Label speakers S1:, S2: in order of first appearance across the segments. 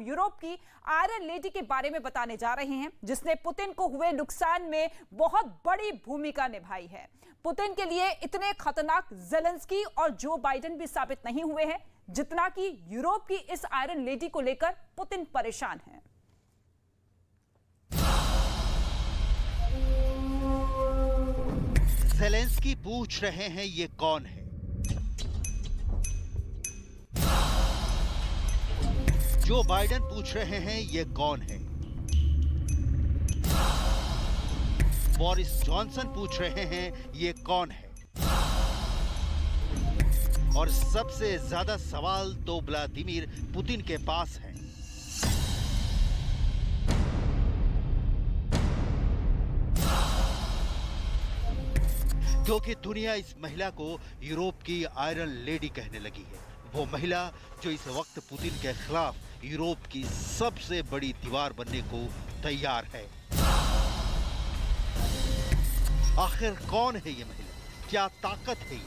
S1: हम यूरोप की iron lady के बारे में बताने जा रहे हैं, जिसने पुतिन को हुए नुकसान में बहुत बड़ी भूमिका निभाई है। पुतिन के लिए इतने खतरनाक ज़ेलेंस्की और जो बाइडेन भी साबित नहीं हुए हैं जितना कि यूरोप की इस आयरन लेडी को लेकर पुतिन परेशान है।
S2: ज़ेलेंस्की पूछ रहे हैं ये कौन है? जो बाइडेन पूछ रहे हैं ये कौन है? बोरिस जॉनसन पूछ रहे हैं ये कौन है? और सबसे ज्यादा सवाल तो व्लादिमीर पुतिन के पास है। क्योंकि दुनिया इस महिला को यूरोप की आयरन लेडी कहने लगी है। वो महिला जो इस वक्त पुतिन के खिलाफ यूरोप की सबसे बड़ी दीवार बनने को तैयार है। आखिर कौन है ये महिला? क्या ताकत है ये?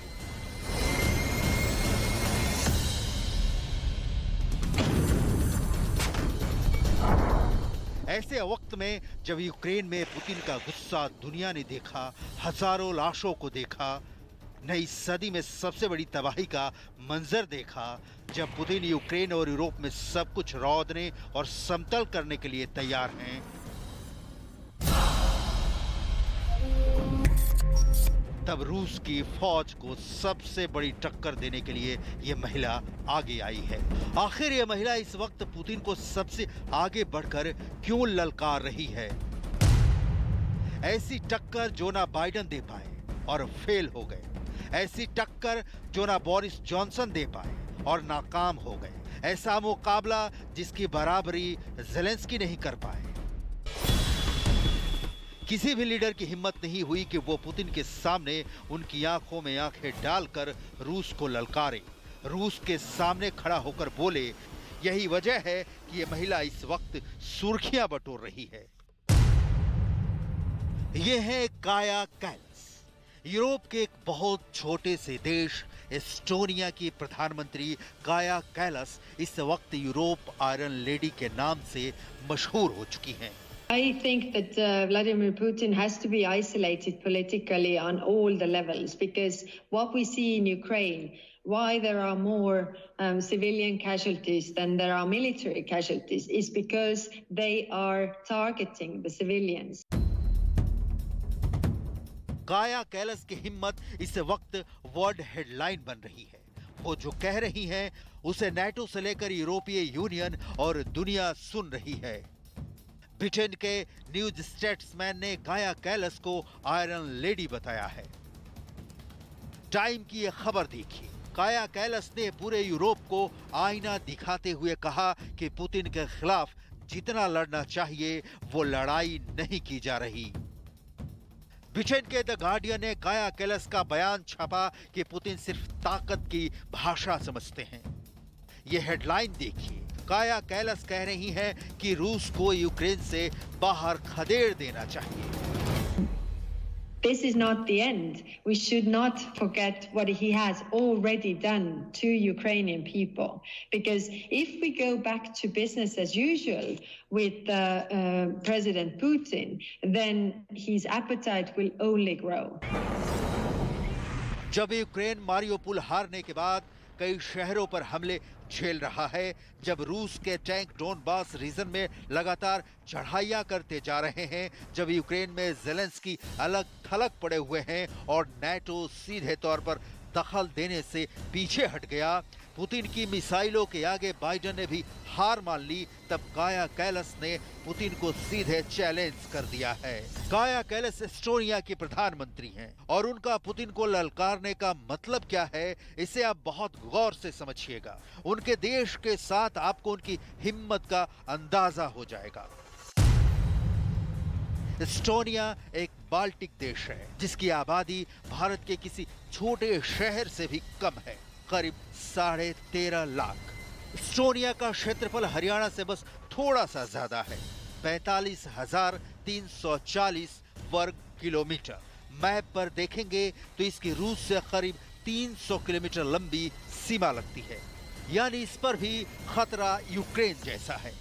S2: ऐसे वक्त में जब यूक्रेन में पुतिन का गुस्सा दुनिया ने देखा, हजारों लाशों को देखा, नई सदी में सबसे बड़ी तबाही का मंजर देखा, जब पुतिन यूक्रेन और यूरोप में सब कुछ रौंदने और समतल करने के लिए तैयार हैं, तब रूस की फौज को सबसे बड़ी टक्कर देने के लिए यह महिला आगे आई है। आखिर यह महिला इस वक्त पुतिन को सबसे आगे बढ़कर क्यों ललकार रही है? ऐसी टक्कर जो ना बाइडेन दे पाए और फेल हो गए, ऐसी टक्कर जो ना बोरिस जॉनसन दे पाए और नाकाम हो गए, ऐसा मुकाबला जिसकी बराबरी ज़ेलेंस्की नहीं कर पाए। किसी भी लीडर की हिम्मत नहीं हुई कि वो पुतिन के सामने उनकी आंखों में आंखें डालकर रूस को ललकारे, रूस के सामने खड़ा होकर बोले। यही वजह है कि ये महिला इस वक्त सुर्खियां बटोर रही है। ये है काया कैलस, यूरोप के एक बहुत छोटे से देश एस्टोनिया की प्रधानमंत्री काया कैलस इस वक्त यूरोप आयरन लेडी के नाम से मशहूर हो चुकी हैं।
S3: I think that Vladimir Putin has to be isolated politically on all the levels, because what we see in Ukraine, why there are more civilian casualties than there are military casualties, is because they are targeting the civilians.
S2: काया callus की हिम्मत इस वक्त world headline बन रही है। वो जो कह रही हैं उसे नाटो से लेकर यूरोपीय यूनियन और दुनिया सुन रही है। ब्रिटेन के न्यूज स्टेट्समैन ने काया कैलस को आयरन लेडी बताया है। टाइम की यह खबर देखिए। काया कैलस ने पूरे यूरोप को आईना दिखाते हुए कहा कि पुतिन के खिलाफ जितना लड़ना चाहिए वो लड़ाई नहीं की जा रही। ब्रिटेन के द गार्डियन ने काया कैलस का बयान छापा कि पुतिन सिर्फ ताकत की भाषा समझते हैं। यह हेडलाइन देखिए। काया कैलस कह रही हैं कि रूस को यूक्रेन से बाहर खदेड़ देना चाहिए।
S3: This is not the end. We should not forget what he has already done to Ukrainian people. Because if we go back to business as usual with President Putin, then his appetite will only grow.
S2: जब Ukraine Mariupol हारने के बाद कई शहरों पर हमले झेल रहा है, जब रूस के टैंक डोनबास रीजन में लगातार चढ़ाइयां करते जा रहे हैं, जब यूक्रेन में ज़ेलेंस्की अलग थलग पड़े हुए हैं और नाटो सीधे तौर पर दखल देने से पीछे हट गया, पुतिन की मिसाइलों के आगे बाइडेन ने भी हार मान ली, तब काया कैलस ने पुतिन को सीधे चैलेंज कर दिया है। काया कैलस एस्टोनिया की प्रधानमंत्री हैं और उनका पुतिन को ललकारने का मतलब क्या है, इसे आप बहुत गौर से समझिएगा। उनके देश के साथ आपको उनकी हिम्मत का अंदाजा हो जाएगा। एस्टोनिया एक बाल्टिक देश है जिसकी आबादी भारत के किसी छोटे शहर से भी कम है, करीब 13.5 लाख। एस्टोनिया का क्षेत्रफल हरियाणा से बस थोड़ा सा ज्यादा है, 45,340 वर्ग किलोमीटर। मैप पर देखेंगे तो इसकी रूस से करीब 300 किलोमीटर लंबी सीमा लगती है। यानी इस पर भी खतरा यूक्रेन जैसा है।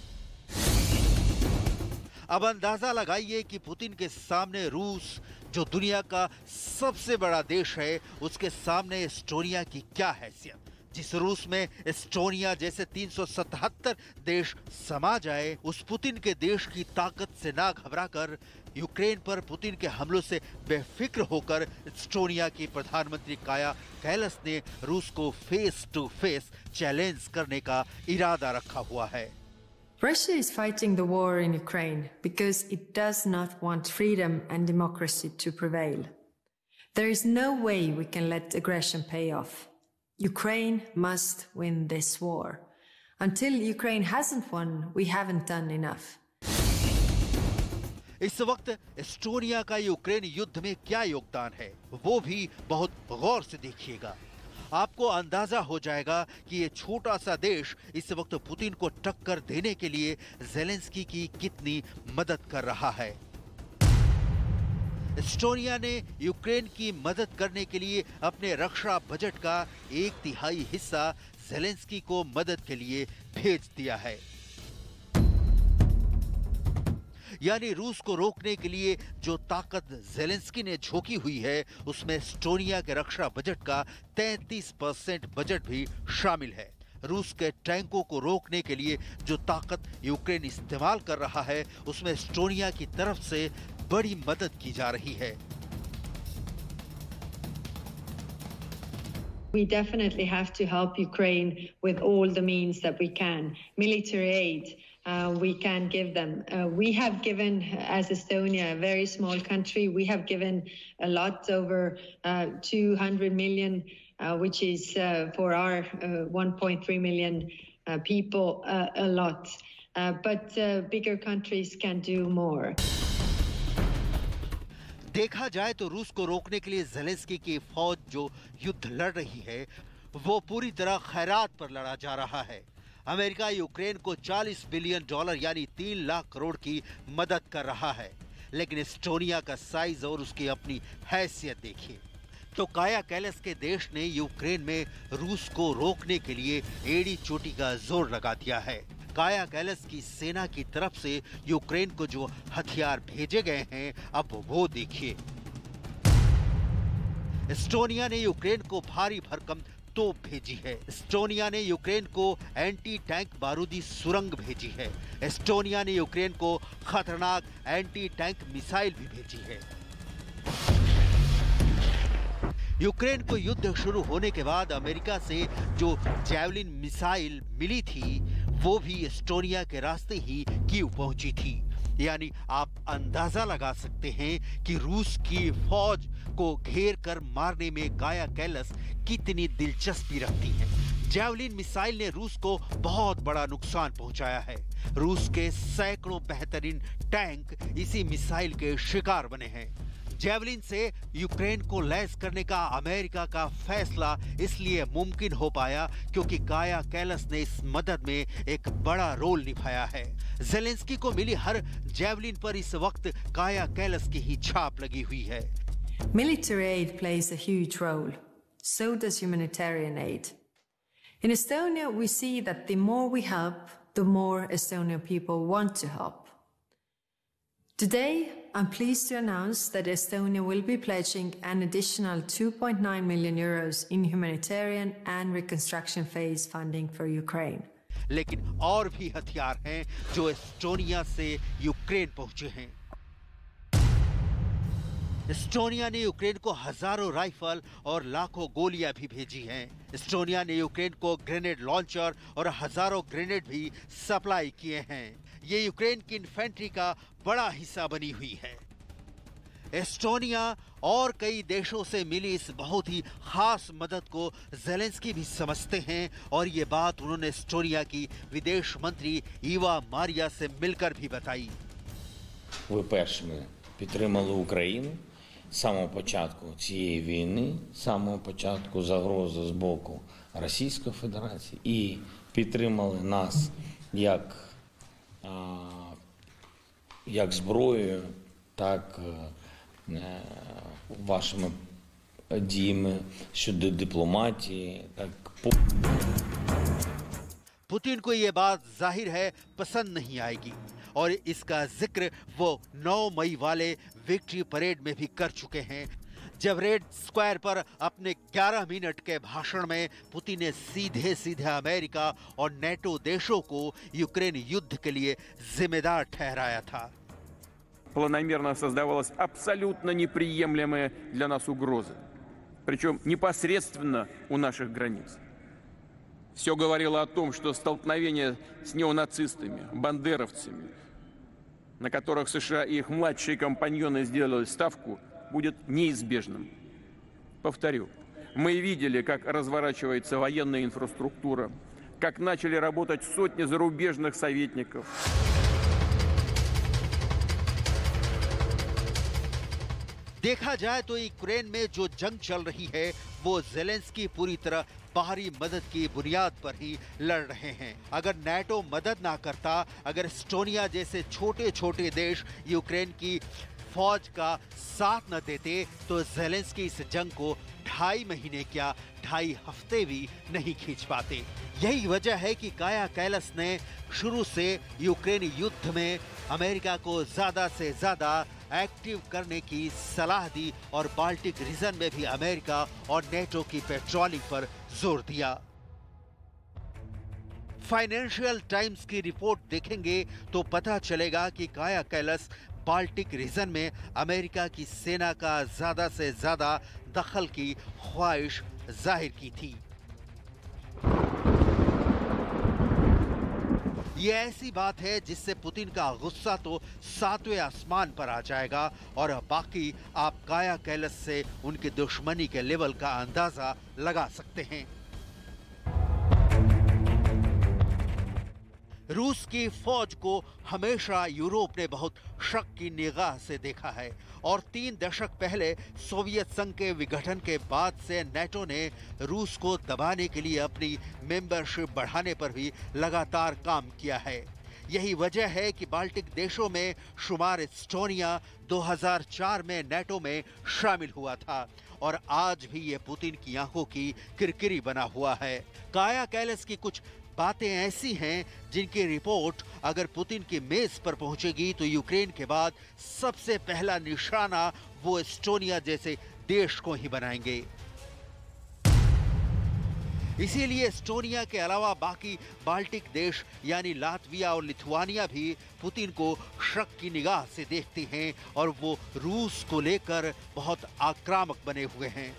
S2: अब अंदाजा लगाइए कि पुतिन के सामने रूस, जो दुनिया का सबसे बड़ा देश है, उसके सामने एस्टोनिया की क्या हैसियत। जिस रूस में एस्टोनिया जैसे 377 देश समा जाए, उस पुतिन के देश की ताकत से ना घबराकर यूक्रेन पर पुतिन के हमलों से बेफिक्र होकर एस्टोनिया की प्रधानमंत्री काया कैलस ने रूस को फेस टू फेस चैलेंज करने का इरादा रखा हुआ है।
S3: Russia is fighting the war in Ukraine because it does not want freedom and democracy to prevail. There is no way we can let aggression pay off. Ukraine must win this war. Until Ukraine hasn't won, we haven't done enough.
S2: इस वक्त Estonia का Ukraine युद्ध में क्या योगदान है, वो भी बहुत गौर से देखिएगा। आपको अंदाजा हो जाएगा कि ये छोटा सा देश इस वक्त पुतिन को टक्कर देने के लिए ज़ेलेंस्की की कितनी मदद कर रहा है। एस्टोनिया ने यूक्रेन की मदद करने के लिए अपने रक्षा बजट का 1/3 हिस्सा ज़ेलेंस्की को मदद के लिए भेज दिया है। यानी रूस को रोकने के लिए जो ताकत ज़ेलेंस्की ने झोंकी हुई है, उसमें एस्टोनिया के रक्षा बजट का 33% बजट भी शामिल है। रूस के टैंकों को रोकने के लिए जो ताकत यूक्रेन इस्तेमाल कर रहा है, उसमें एस्टोनिया की तरफ से बड़ी मदद की जा रही है।
S3: We definitely have to help Ukraine with all the means that we can. Military aid, we can give them. We have given, as Estonia, a very small country, we have given a lot, over 200 million, which is for our 1.3 million people, a lot. But bigger countries can do more.
S2: देखा जाए तो रूस को रोकने के लिए Zelensky की फौज जो युद्ध लड़ रही है, वो पूरी तरह खैरात पर लड़ा जा रहा है। अमेरिका यूक्रेन को $40 बिलियन यानी 3 लाख करोड़ की मदद कर रहा है। लेकिन एस्टोनिया का साइज और उसकी अपनी हैसियत देखिए। तो काया कैलस के देश ने यूक्रेन में रूस को रोकने के लिए एड़ी चोटी का जोर लगा दिया है। काया कैलस की सेना की तरफ से यूक्रेन को जो हथियार भेजे गए हैं, अब वो देखिए। एस्टोनिया ने यूक्रेन को भारी भरकम तोप भेजी है। एस्टोनिया ने यूक्रेन को एंटी टैंक बारूदी सुरंग भेजी है। एस्टोनिया ने यूक्रेन को खतरनाक एंटी टैंक मिसाइल भी भेजी है। यूक्रेन को युद्ध शुरू होने के बाद अमेरिका से जो जैवलिन मिसाइल मिली थी, वो भी एस्टोनिया के रास्ते ही कीव पहुंची थी। यानी आप अंदाजा लगा सकते हैं कि रूस की फौज को घेर कर मारने में काया कैलस कितनी दिलचस्पी रखती है। जैवलिन मिसाइल ने रूस को बहुत बड़ा नुकसान पहुंचाया है। रूस के सैकड़ों बेहतरीन टैंक इसी मिसाइल के शिकार बने हैं। जैवलिन से यूक्रेन को लैस करने का अमेरिका का फैसला इसलिए मुमकिन हो पाया क्योंकि काया कैलस ने इस मदद में एक बड़ा रोल निभाया है। ज़ेलेंस्की को मिली हर जैवलिन पर इस वक्त काया कैलस की ही छाप लगी हुई है।
S3: Military aid plays a huge role. So does humanitarian aid. In Estonia, we see that the more we help, the more Estonian people want to help. Today, I'm pleased to announce that Estonia will be pledging an additional 2.9 million euros in humanitarian and reconstruction phase funding for Ukraine.
S2: लेकिन और भी हथियार हैं जो Estonia से Ukraine पहुंचे हैं। Estonia ने यूक्रेन को हजारों राइफल और लाखों गोलियां भी भेजी हैं। एस्टोनिया ने यूक्रेन को ग्रेनेड लॉन्चर और हजारों ग्रेनेड भी सप्लाई किए हैं। ये यूक्रेन की इन्फेंट्री का बड़ा हिस्सा बनी हुई है। एस्टोनिया और कई देशों से मिली इस बहुत ही खास मदद को ज़ेलेंस्की भी समझते हैं और ये बात उन्होंने एस्टोनिया की विदेश मंत्री ईवा मारिया से मिलकर भी बताई।
S4: Ви першими підтримали Україну з самого початку цієї війни, з самого початку загрози з боку Російської Федерації і підтримали нас як зброєю, так вашими діями щодо дипломатії, так
S2: पुतिन को ये बात जाहिर है पसंद नहीं आएगी और इसका जिक्र वो 9 मई वाले विक्ट्री परेड में भी कर चुके हैं, जब रेड स्क्वायर पर अपने 11 मिनट के भाषण में पुतिन ने सीधे सीधे अमेरिका और नेटो देशों को यूक्रेन युद्ध के लिए जिम्मेदार ठहराया था।
S5: Планомерно создавалась абсолютно неприемлемая для нас угроза, причем непосредственно у наших границ. Все говорило о том, что столкновение с неонацистами, бандеровцами, на которых США и их младшие компаньоны сделали ставку, будет неизбежным. Повторю, мы видели, как разворачивается военная инфраструктура, как начали работать сотни зарубежных советников.
S2: देखा जाए तो यूक्रेन में जो जंग चल रही है वो ज़ेलेंस्की पूरी तरह बाहरी मदद की बुनियाद पर ही लड़ रहे हैं। अगर नाटो मदद ना करता, अगर एस्टोनिया जैसे छोटे छोटे देश यूक्रेन की फौज का साथ न देते तो ज़ेलेंस्की इस जंग को 2.5 महीने क्या 2.5 हफ्ते भी नहीं खींच पाते। यही वजह है कि काया कैलस ने शुरू से यूक्रेन युद्ध में अमेरिका को ज्यादा से ज्यादा एक्टिव करने की सलाह दी और बाल्टिक रीजन में भी अमेरिका और नेटो की पेट्रोलिंग पर जोर दिया। फाइनेंशियल टाइम्स की रिपोर्ट देखेंगे तो पता चलेगा कि काया कैलस बाल्टिक रीजन में अमेरिका की सेना का ज्यादा से ज्यादा दखल की ख्वाहिश जाहिर की थी। ये ऐसी बात है जिससे पुतिन का गुस्सा तो 7वें आसमान पर आ जाएगा और बाकी आप काया कैलस से उनकी दुश्मनी के लेवल का अंदाजा लगा सकते हैं। रूस की फौज को हमेशा यूरोप ने बहुत शक की निगाह से देखा है और 3 दशक पहले सोवियत संघ के विघटन के बाद से नेटो ने रूस को दबाने के लिए अपनी मेंबरशिप बढ़ाने पर भी लगातार काम किया है। यही वजह है कि बाल्टिक देशों में शुमार एस्टोनिया 2004 में नेटो में शामिल हुआ था और आज भी ये पुतिन की आंखों की किरकिरी बना हुआ है। काया कैलस की कुछ बातें ऐसी हैं जिनकी रिपोर्ट अगर पुतिन की मेज पर पहुंचेगी तो यूक्रेन के बाद सबसे पहला निशाना वो एस्टोनिया जैसे देश को ही बनाएंगे। इसीलिए एस्टोनिया के अलावा बाकी बाल्टिक देश यानी लातविया और लिथुआनिया भी पुतिन को शक की निगाह से देखते हैं और वो रूस को लेकर बहुत आक्रामक बने हुए हैं।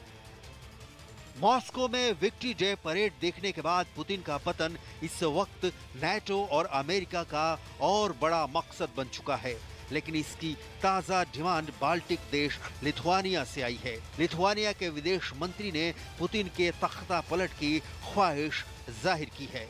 S2: मॉस्को में विक्ट्री डे परेड देखने के बाद पुतिन का पतन इस वक्त नेटो और अमेरिका का और बड़ा मकसद बन चुका है, लेकिन इसकी ताजा डिमांड बाल्टिक देश लिथुआनिया से आई है। लिथुआनिया के विदेश मंत्री ने पुतिन के तख्ता पलट की ख्वाहिश जाहिर की है।